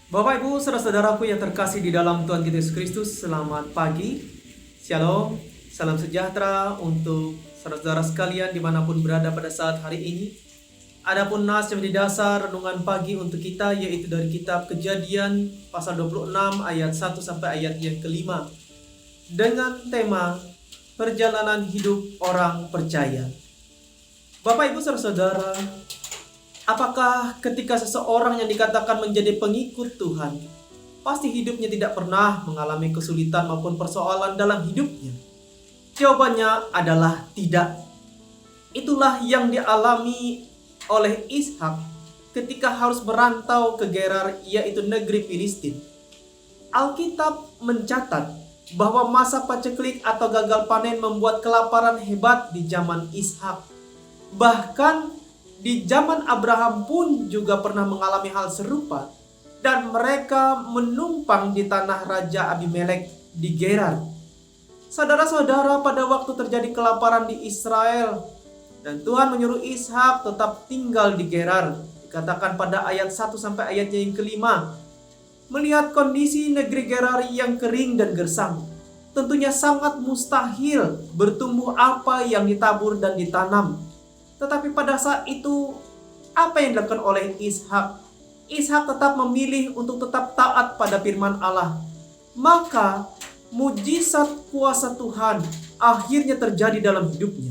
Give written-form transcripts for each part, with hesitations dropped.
Bapak Ibu, saudara-saudaraku yang terkasih di dalam Tuhan kita Yesus Kristus, selamat pagi, Shalom, salam sejahtera untuk saudara-saudara sekalian dimanapun berada pada saat hari ini. Adapun nas yang menjadi dasar renungan pagi untuk kita yaitu dari kitab Kejadian pasal 26 ayat 1 sampai ayat yang kelima dengan tema perjalanan hidup orang percaya. Bapak Ibu saudara-saudara, apakah ketika seseorang yang dikatakan menjadi pengikut Tuhan, pasti hidupnya tidak pernah mengalami kesulitan maupun persoalan dalam hidupnya? Jawabannya adalah tidak. Itulah yang dialami oleh Ishak ketika harus merantau ke Gerar, yaitu negeri Filistin. Alkitab mencatat bahwa masa paceklik atau gagal panen membuat kelaparan hebat di zaman Ishak. Bahkan di zaman Abraham pun juga pernah mengalami hal serupa, dan mereka menumpang di tanah Raja Abimelek di Gerar. Saudara-saudara, pada waktu terjadi kelaparan di Israel dan Tuhan menyuruh Ishak tetap tinggal di Gerar, dikatakan pada ayat 1 sampai ayatnya yang kelima, melihat kondisi negeri Gerar yang kering dan gersang, tentunya sangat mustahil bertumbuh apa yang ditabur dan ditanam. Tetapi pada saat itu, apa yang dilakukan oleh Ishak? Ishak tetap memilih untuk tetap taat pada firman Allah. Maka, mujizat kuasa Tuhan akhirnya terjadi dalam hidupnya.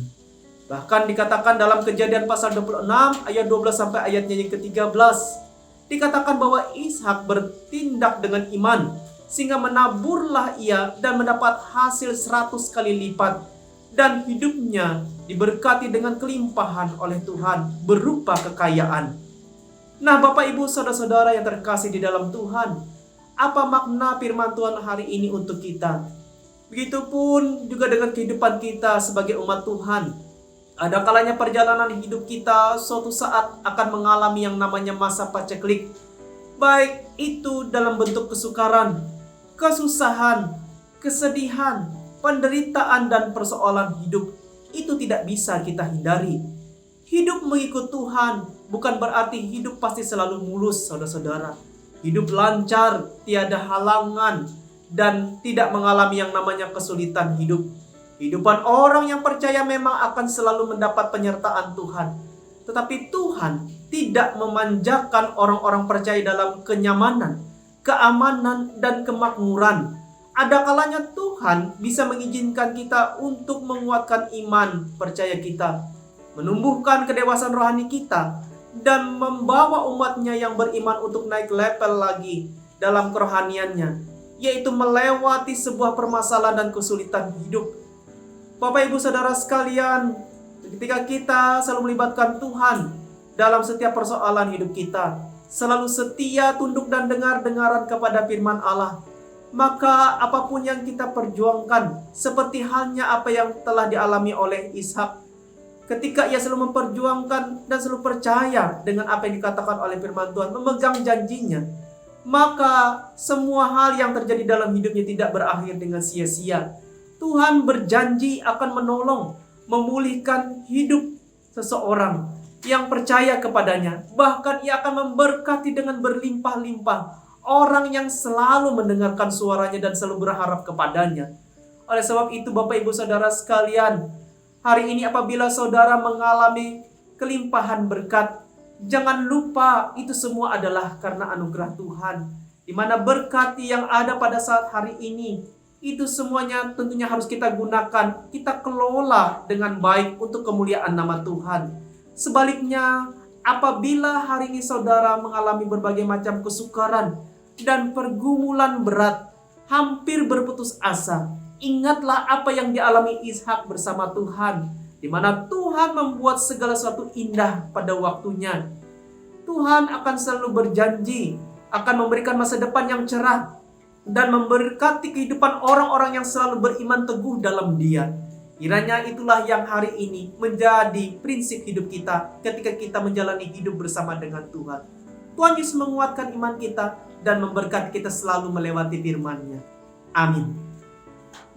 Bahkan dikatakan dalam Kejadian pasal 26 ayat 12 sampai ayatnya yang ke-13. Dikatakan bahwa Ishak bertindak dengan iman, sehingga menaburlah ia dan mendapat hasil 100 kali lipat. Dan hidupnya diberkati dengan kelimpahan oleh Tuhan berupa kekayaan. Nah, Bapak Ibu saudara-saudara yang terkasih di dalam Tuhan, apa makna firman Tuhan hari ini untuk kita? Begitupun juga dengan kehidupan kita sebagai umat Tuhan. Ada kalanya perjalanan hidup kita suatu saat akan mengalami yang namanya masa paceklik. Baik itu dalam bentuk kesukaran, kesusahan, kesedihan, penderitaan dan persoalan hidup. Itu tidak bisa kita hindari. Hidup mengikut Tuhan bukan berarti hidup pasti selalu mulus, saudara-saudara. Hidup lancar, tiada halangan, dan tidak mengalami yang namanya kesulitan hidup. Kehidupan orang yang percaya memang akan selalu mendapat penyertaan Tuhan. Tetapi Tuhan tidak memanjakan orang-orang percaya dalam kenyamanan, keamanan, dan kemakmuran. Ada kalanya Tuhan bisa mengizinkan kita untuk menguatkan iman percaya kita, menumbuhkan kedewasaan rohani kita, dan membawa umatnya yang beriman untuk naik level lagi dalam kerohaniannya, yaitu melewati sebuah permasalahan dan kesulitan hidup. Bapak Ibu saudara sekalian, ketika kita selalu melibatkan Tuhan dalam setiap persoalan hidup kita, selalu setia, tunduk dan dengar-dengaran kepada firman Allah, maka apapun yang kita perjuangkan, seperti halnya apa yang telah dialami oleh Ishak, ketika ia selalu memperjuangkan dan selalu percaya dengan apa yang dikatakan oleh firman Tuhan, memegang janjinya, maka semua hal yang terjadi dalam hidupnya tidak berakhir dengan sia-sia. Tuhan berjanji akan menolong, memulihkan hidup seseorang yang percaya kepadanya. Bahkan ia akan memberkati dengan berlimpah-limpah orang yang selalu mendengarkan suaranya dan selalu berharap kepadanya. Oleh sebab itu Bapak Ibu saudara sekalian, hari ini apabila saudara mengalami kelimpahan berkat, jangan lupa itu semua adalah karena anugerah Tuhan. Di mana berkat yang ada pada saat hari ini, itu semuanya tentunya harus kita gunakan, kita kelola dengan baik untuk kemuliaan nama Tuhan. Sebaliknya, apabila hari ini saudara mengalami berbagai macam kesukaran dan pergumulan berat, hampir berputus asa, ingatlah apa yang dialami Ishak bersama Tuhan, di mana Tuhan membuat segala sesuatu indah pada waktunya. Tuhan akan selalu berjanji akan memberikan masa depan yang cerah dan memberkati kehidupan orang-orang yang selalu beriman teguh dalam Dia. Kiranya itulah yang hari ini menjadi prinsip hidup kita ketika kita menjalani hidup bersama dengan Tuhan. Tuhan Yesus menguatkan iman kita dan memberkati kita selalu melewati firman-Nya. Amin.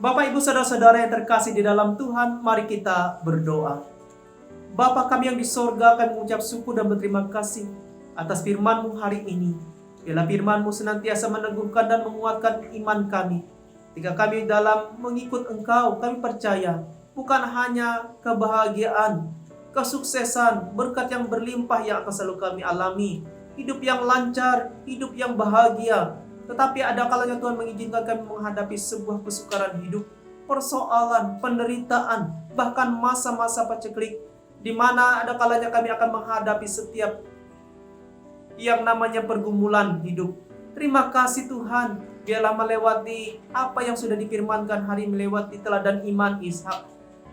Bapak Ibu saudara-saudara yang terkasih di dalam Tuhan, mari kita berdoa. Bapa kami yang di sorga, kami mengucap syukur dan berterima kasih atas firman-Mu hari ini. Biarlah firman-Mu senantiasa meneguhkan dan menguatkan iman kami. Ketika kami dalam mengikut Engkau, kami percaya bukan hanya kebahagiaan, kesuksesan, berkat yang berlimpah yang akan selalu kami alami, hidup yang lancar, hidup yang bahagia. Tetapi ada kalanya Tuhan mengizinkan kami menghadapi sebuah kesukaran hidup, persoalan, penderitaan, bahkan masa-masa paceklik, di mana ada kalanya kami akan menghadapi setiap yang namanya pergumulan hidup. Terima kasih Tuhan, biarlah melewati apa yang sudah difirmankan hari melewati teladan iman Ishak.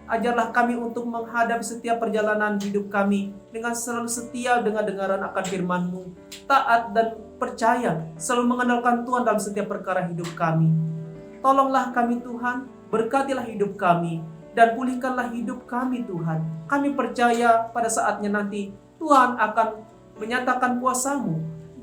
Ajarlah kami untuk menghadapi setiap perjalanan hidup kami dengan selalu setia dengan dengaran akan firman-Mu, taat dan percaya, selalu mengandalkan Tuhan dalam setiap perkara hidup kami. Tolonglah kami Tuhan, berkatilah hidup kami, dan pulihkanlah hidup kami Tuhan. Kami percaya pada saatnya nanti Tuhan akan menyatakan kuasa-Mu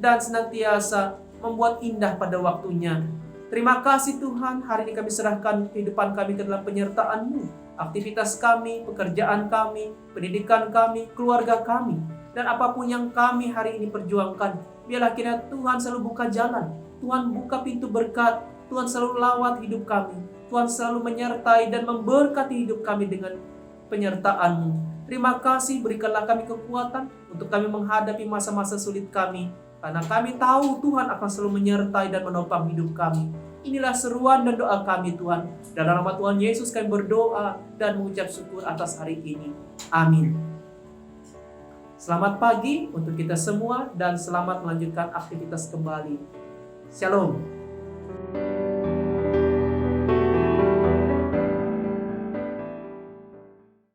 dan senantiasa membuat indah pada waktunya. Terima kasih Tuhan, hari ini kami serahkan kehidupan kami ke dalam penyertaan-Mu. Aktivitas kami, pekerjaan kami, pendidikan kami, keluarga kami, dan apapun yang kami hari ini perjuangkan, biarlah kiranya Tuhan selalu buka jalan, Tuhan buka pintu berkat, Tuhan selalu lawat hidup kami, Tuhan selalu menyertai dan memberkati hidup kami dengan penyertaan-Mu. Terima kasih, berikanlah kami kekuatan untuk kami menghadapi masa-masa sulit kami, karena kami tahu Tuhan akan selalu menyertai dan menopang hidup kami. Inilah seruan dan doa kami Tuhan. Dalam nama Tuhan Yesus kami berdoa dan mengucap syukur atas hari ini. Amin. Selamat pagi untuk kita semua dan selamat melanjutkan aktivitas kembali. Shalom.